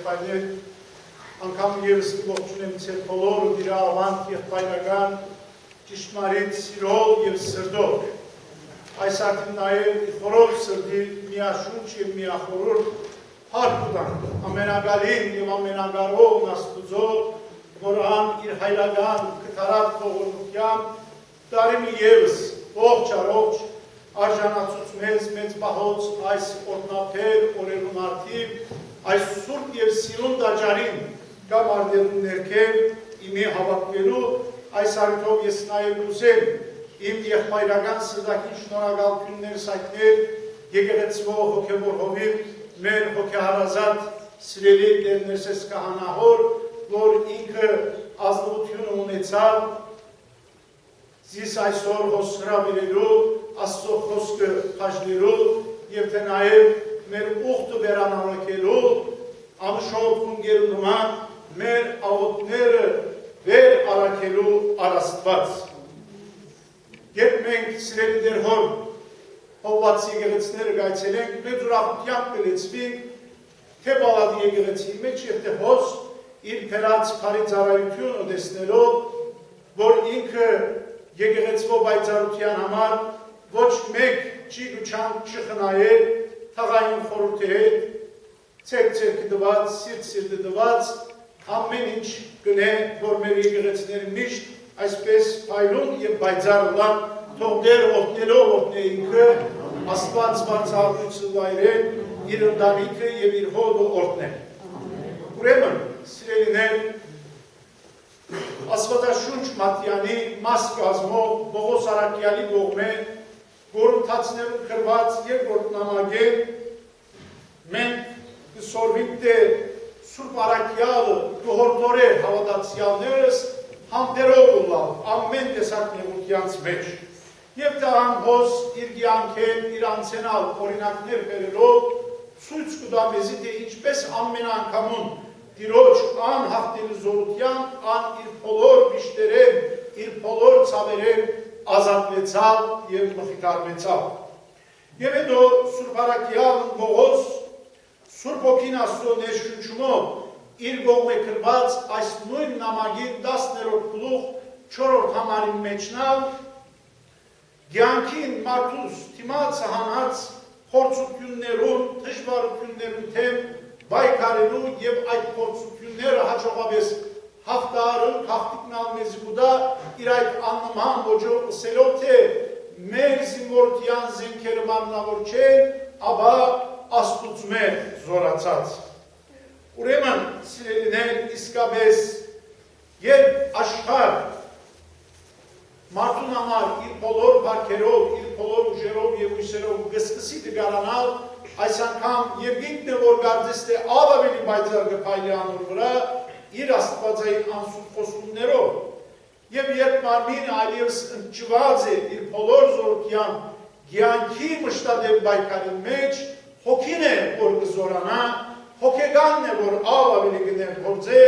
եղբայրներ, անգամ ևս ողջունեմ ձեր բոլոր դիրահավանք եղբայրական ճշմարիտ սիրով և սրտով։ Այս ակտին նաև խորով սրտի միաշունչ և միախորհուրդ հարկ ուտանք ամենագալին և ամենագարող Աստուծո, որ ան իր հայրական կթարած ողորմությամբ տարի մի ևս ողջ առողջ արժանացուց մեծ պահոց այս օրնապեր օրերուն արդիվ, այս սուրբ և սիրուն դաջարին կամ արդերուն ներքև իմի հավաքվելու այս արդյով ես նաև ուզեմ իմ եղբայրական սրտակին շնորհակալություններս հայտնել եկեղեցվող հոգևոր հովիվ մեր հոգեհարազատ սիրելի Տերներսես քահանահոր, որ ինքը ազնվությունը ունեցավ զիս այսօր հոսրավիրելու, Աստծո խոսքը խաժնելու և թե նաև մեր ուխտը վերանալակելու, ամշոտ ունգերու նման մեր աղոտները վեր արակելու արաստված։ Երբ մենք սիրելի դեր հոր հովվածի եկեղեցիները գայցելենք, մեծ ուրախությամբ կլեցվենք, թե բալադի եկեղեցի մեջ և թե հոս իր փերած քարի ծառայություն ուտեսնելով, որ ինքը եկեղեցվո բայցարության համար ոչ մեկ չի գուչանք չխնայել, թաղային խորհրդի հետ, ցերկ դված, սիրտ դված, ամեն ինչ գնե, որ մեր եկեղեցիները միշտ այսպես փայլուն և բայցար լան, թող դեր օգնելով օգնե ինքը, Աստված բարձրացություն վայրել, իր ընտանիքը և իր հողը օրհնել։ Ուրեմն, սիրելիներ, Աստվածաշունչ Մատթեյանի մաս կազմող Պողոս Արաքյալի կողմէ գործընթացներում գրված երկրորդ նամակը մենք կսորվենք թե Սուրբ Արաքյալը գողորտորե հավատացյալներս համբերող ուլավ ամեն տեսակ նեղությանց մեջ և դա ամհոս իր կյանքեն իր անցենալ օրինակներ բերելով ցույց կտա մեզի թե ինչպես ամեն անգամում Տիրոջ անհաղթելի զորությամբ ան իր բոլոր վիշտերեն, իր բոլոր ցավերեն ազատվեցավ և մխիթարվեցավ։ Եվ հետո Սուրբ Արաքյալն Պողոս Սուրբ Հոգին Աստծո ներշնչումով իր կողմէ գրված այս նույն նամակի 10-րդ գլուխ 4-րդ համարի մեջնալ կյանքին մարդուս դիմաց հանած փորձություններուն, դժվարություններուն թեմ բայկարելու և այդ փորձությունները հաջողապես հաղթարել, հաղթիկնալ մեզ գուդա իր այդ աննման ոճով ըսելով թե մեր զինվորության զենքերը մարմնավոր չեն, ապա Աստուծմե զորացած։ Ուրեմն, սիրելիներ, իսկապես, երբ աշխարհ մարդուն համար իր բոլոր բարքերով, իր բոլոր ուժերով և ույսերով գսկսի դգարանալ, այս անգամ և ինքն է որ գարձես թե ավելի բայցար կփայլի անոր վրա իր աստվածային անսուտ խոստումներով և երբ մարմինը այլևս ընճված է իր բոլոր զորության կյանքի մշտադեմ բայկարի մեջ, հոգին է որ կզորանա, հոգեկանն է որ ավելի կներգործե,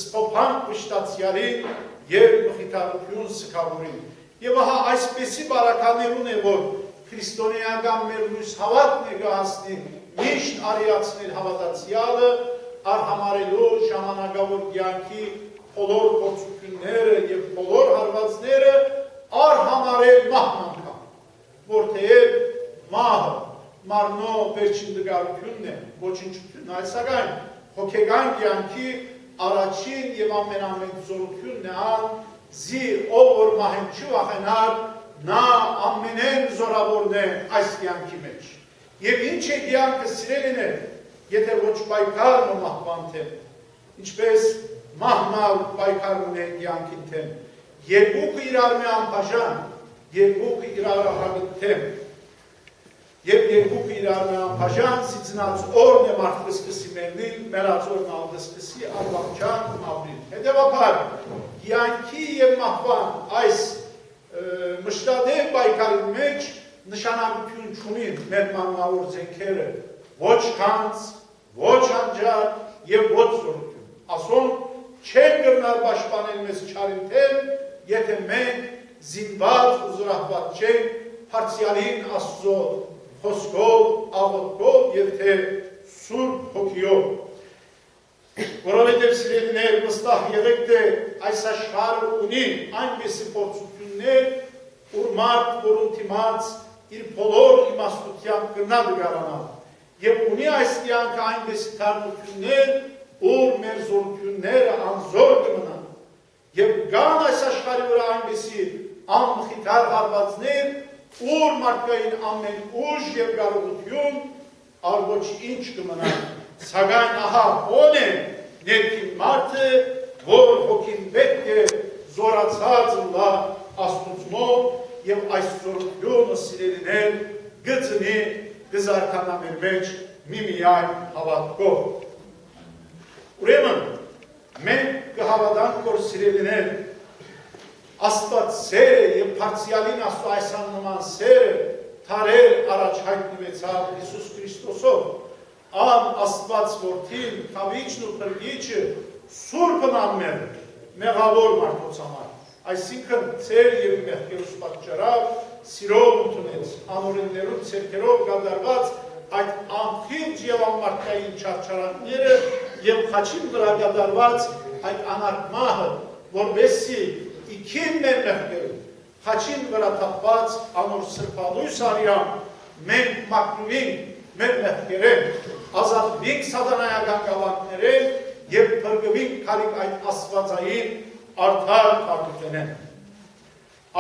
սփոփան վշտացյալին և մխիթարություն սկավորին։ Եվ ահա այսպեսի բարականերուն է որ քրիստոնեական մեր լույս հավատն է գահասնի միշտ արիացնել հավատացյալը արհամարելու ժամանակավոր կյանքի բոլոր փորձությունները և բոլոր հարվածները արհամարել մահն անգամ, որթեև մահը մարմնո վերջին դգարությունն է, ոչնչությունն է, սակայն հոգեգան կյանքի առաջին և ամենամեծ զորությունն է ան, զի ով որ մահեն չի վախենար, նա ամենեն զորավորն է այս կյանքի մեջ։ Եվ ինչ է կյանքը սիրելին է, եթե ոչ բայկարն ու մահվան թեմ, ինչպես մահնալ բայկարն է կյանքին թեմ, երկուքը իրար մե անպաշան, երկուքը իրար ահագտ թեմ, և երկուքը իրար մե անպաշան, սիծնած օրն է մարդ կսկսի մերնիլ, մերած օրն ալ կսկսի արվաղճան ապրիլ։ Հետևաբար, կյանքի և մահվան այս մշտադեմ բայկարի մեջ նշանակություն չունին մեր մանմավոր զենքերը, ոչ քանց, ոչ անջար և ոչ զորություն։ Ասոն չեն գրնար պաշտպանել մեզ չարին թեմ, եթե մենք զինված ու զորահված չենք Փարսիալին Աստծո խոսքով, աղոթքով և թե Սուրբ Հոգիով։ դեպ սիրելիներ վստահ եղեք, թե այս աշխարհը ունի այնպիսի փորձություններ, որ մարդ, որոնց դիմաց իր բոլոր իմաստությամբ կնա դգարանալ, եւ ունի այս կյանքը այնպիսի թարմություններ, որ մեր զորությունները անզոր կմնան, եւ կան այս աշխարհի վրա այնպիսի անմխիթար հարվածներ, որ մարդկային ամեն ուժ եւ կարողություն առ ինչ կմնա, սակայն ահա ո՞ն է ներքին մարդը, որ հոգին պետք է զորացած լա Աստուծմով եւ այս զորությունը սիրելիներ գծնի գզարքանա մեր մեջ միմիայն հավատքով։ Ուրեմն մենք կհավատանք, որ սիրելիներ Աստված սեր է եւ բարձրալին Աստծո այս աննման սերը թարեր առաջ հայտնվեցավ Հիսուս Քրիստոսով, ան Աստված որդին, խավիչն ու փրկիչը, Սուրբն անմեղ, մեղավոր մարդոց համար, այսինքն ծեր եւ մեղքերուս պատճառով սիրով ընդունեց, անօրեններում ցերկերով կատարված այդ անխիղճ եւ անմարդկային չարչարանքները եւ խաչին վրա կատարված այդ անարգմահը, որովհետեւ իքին մեր մեղքերում, խաչին վրա թափված անոր սրբալույս արյամբ մենք մաքրվենք մեր մեղքերեն, ազատվենք սատանայական գաղափարներեն եւ փրկվենք քարիկ այդ աստվածային արդար քարտուղենեն։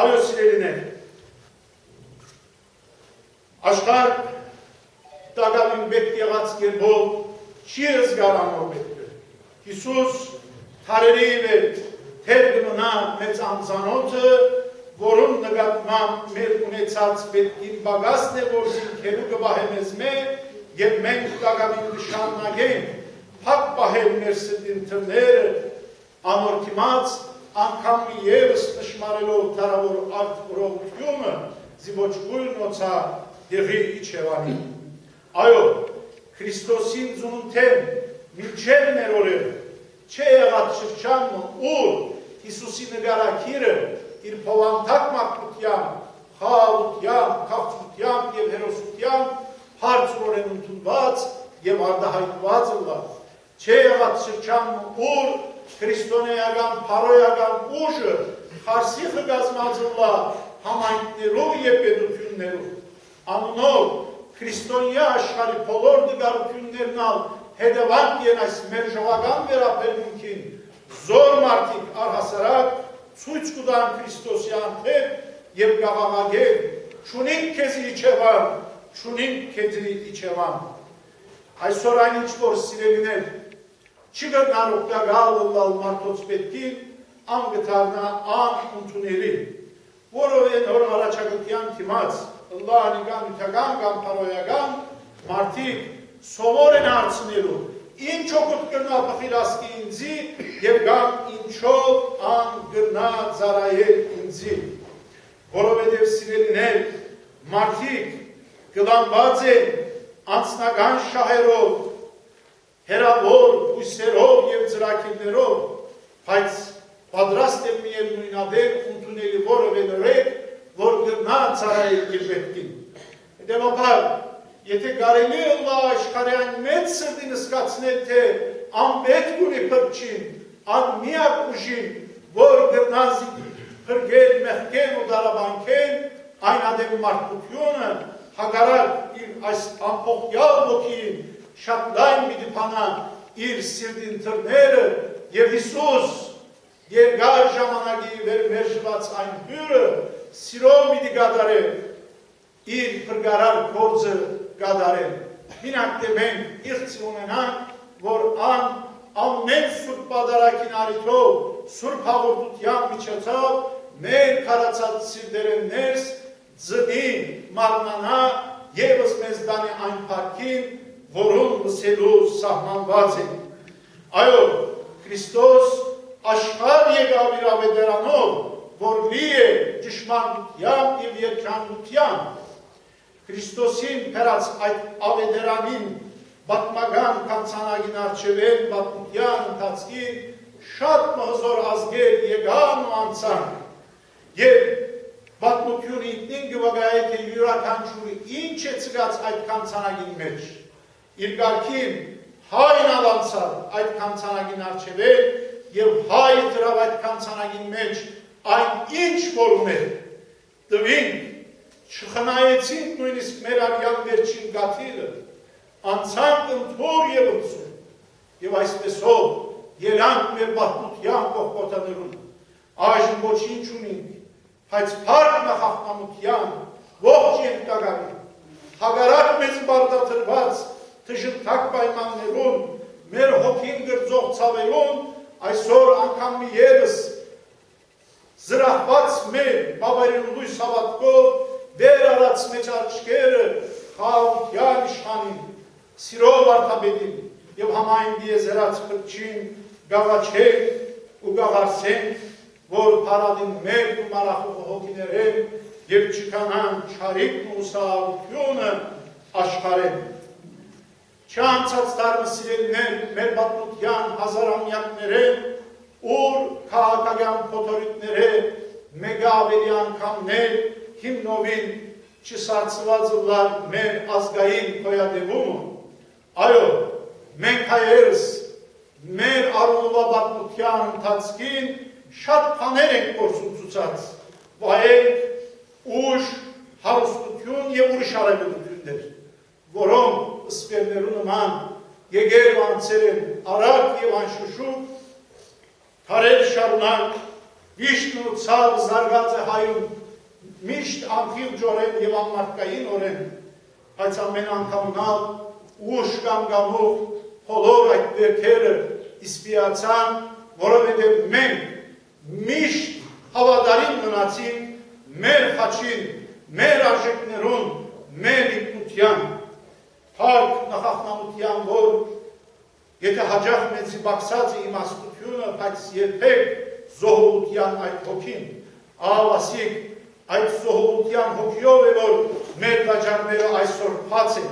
Այո սիրելիներ, աշխարհ տագավին պետք եղած կերպով չի զգարանոր պետք է։ Հիսուս թարերի վեր թեր կմնա մեծ անձանոթը, որում նկատմամբ մեր ունեցած պետքին բագասն է, որ զինքերու կբահե մեզ եւ մենք տագավին կշարունակենք փակ պահել մեր սրտին թռները, անօրքիմաց անգամ եւս նշմարելով դարավոր արտորողությունը զիվոչգույն օցա դեղի իջևանի։ Այո, Քրիստոսին ծնունդեն մինչև մեր օրերը չէ եղած շրջանն ուր Հիսուսի նկարագիրը իր փոխանցակ մաքրությամբ, խաղաղությամբ, քաղցրությամբ եւ հերոսությամբ հարցորեն ընդունված եւ արդահայտված ըլլա։ Չէ եղած շրջանն ուր քրիստոնեական փարոյական ուժը խարսիխը գազմած ըլլա համայնքներով եւ պետություններով։ Անունով քրիստոնյա աշխարհի բոլոր դգարություններն ալ հետևանք են այս մեր ժողական վերաբերմունքին, զոր մարդիկ առհասարակ ցույց կտան Քրիստոսի անթեր եւ գաղաղագեր, չունին քեզի իջևան, չունին քեզի իջևան։ Այսօր այն ինչ որ սիրելիներ չի գտնան օգտակալ լալ մարդոց պետքին, անգթարնա անընդունելի, որովհետեւ նոր առաջակայության դիմաց լանիգան ութական կամ փարոյական մարդիկ սովոր են հարցնելու, ինչ օգուտ կրնա պխիրասկի ինձի եւ գամ ինչով ան գրնա ծարայել ինձի, որովհետեւ սիրելիներ մարդիկ կլանված են անձնական շահերով, հերավոր հույսերով եւ ծրագիրներով, բայց պատրաստ են միևնույնադեր ընդունելի որևէ նորեկ, որ գրնա ծարայել իր պետքին։ Հետևաբար, եթե կարելի է աշխարհային մեծ սրտին զգացնել, թե անպետք ունի փրկչին, անմիակ ուժին, որ գրնազի փրկել մեղքեն ու դարաբանքեն, այն ադեմ մարդկությունը հակառակ իր այս ամփոփյալ ոգին շատ լայն մի դիպանա իր սիրտին թռները եւ Հիսուս երկար ժամանակի վեր մերժված այն հյուրը սիրով մի դիգադարել իր փրկարար գործը կադարել։ Մինակ թե մենք իղծի ունենանք, որ ամեն սուրբ պատարագին արիթով, սուրբ հաղորդության միջոցով մեր քարացած սիրտերեն ներս ձնի մարմնանա եւս մեզ դանի այն փառքին, որում լսելու սահմանված են։ Այո, Քրիստոս աշխարհ եկավ իր ավետարանով, որ լի է ճշմարտությամբ եւ երկրամտությամբ։ Քրիստոսին փերած այդ ավետարանին պատմական կանցանագին արժևել պատմության ընթացքին շատ մհզոր ազգեր եկան ու անցան եւ պատմությունը ինքնին գվագայի թե յուրաքանչյուրը ինչ է ծգած այդ կանցանագին մեջ իր գարքին Հայն ավանցար այդ կանցանագին արջևել և հայ դրավ այդ կանցանագին մեջ այն ինչ որ ուներ դվինք, չխնայեցինք նույնիսկ մեր արյան վերջին գաթիլը, անցանք ընթոր և ընցում, և այսպեսով երանք մեր բահմության կողքոտաներուն, այժմ ոչինչ ունինք, բայց փառք նախախնամության ողջ ենթագարին, հագարակ մեզ բարդաթրված թժնթակ պայմաններուն, մեր հոգին գրծող ցավերուն, այսօր անգամ մի ևս զրահված մեր բավարին լույս հավատքով դեր արած մեջ արջկերը խաղաղության իշխանին, սիրով արդաբեդին և համայն դիեզերած պրչին գաղաչենք ու գաղարսենք, որ պարադին մեր ու մարախող հոգիներեն և չկանան չարիքն ու սաղությունը աշխարեն։ Չանցած տարմը սիրելներ մեր բատմության հազարամյակներեն, ուր քաղաքական փոթորիկները մեկ ավելի անգամներ հիմնովին չսարցված լար մեր ազգային կոյադևումը, այո, մենք հայերս մեր առունովաբատմության ընթացքին շատ բաներ ենք գործունեացած, վայենք, ուժ, հարստություն և ուրիշ արևելություններ, որոնք ըսպերներու նման եկել ու անցել են արագ և անշուշուկ, Հարել շարունակ, վիշտն ու ցավ զարգած է հայում, միշտ անխիլ ջորեն և անմարդկային օրեն, բայց ամեն անգամնալ ուշ կանգամող հոլոր այդ վերքերը իսպիացան, որովհետև մենք միշտ հավատարիմ մնացինք մեր խաչին, մեր արժեքներուն, մեր ինքնության, փառք նախախնամության, որ եթե հաջող մեծի բացած է իմաստությունը, բայց երբեք զոհողության այդ հոգին, ահավասիկ այդ զոհողության հոգիով է, որ մեր վաճառները այսօր փած են,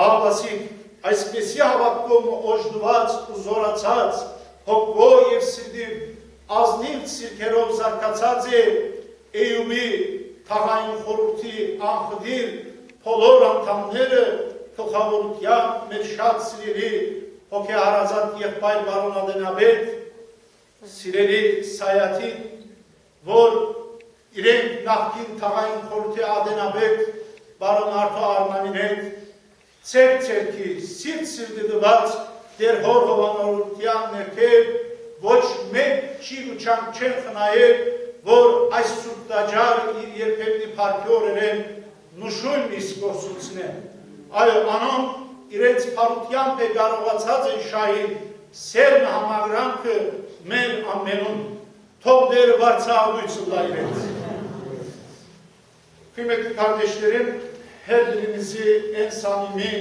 ահավասիկ այսպեսի հավատքով օժդված ու զորացած, հոգով և սիրտիվ ազնիվ սիրքերով զարգացած է Էյուբի թաղային խորհրդի անխդիր բոլոր անդամները գլխավորության մեր շատ սիրելի հոգեհարազատ եղբայր բարոն Ադենաբեդ, սիրելի Սայաթին, որ իրենք նախկին թաղային խորհրդի Ադենաբեդ բարոն Արթո Արմանին հետ ցերքի սիրտ դված դեր հոր հովանորության ներքև ոչ մեկ չի ու չանք չեն խնայել, որ այս սուրբ տաճարը իր երբեմնի փառքի օրերեն նշույն իսկ գործունեն։ Այո, անոնք իրենց փառությամբ է կարողացած են շահին սերն համագրանքը մեր ամենուն, թող դեր վարձահատույցը լա իրենց։ Kıymetli kardeşlerim, her birimizi en samimi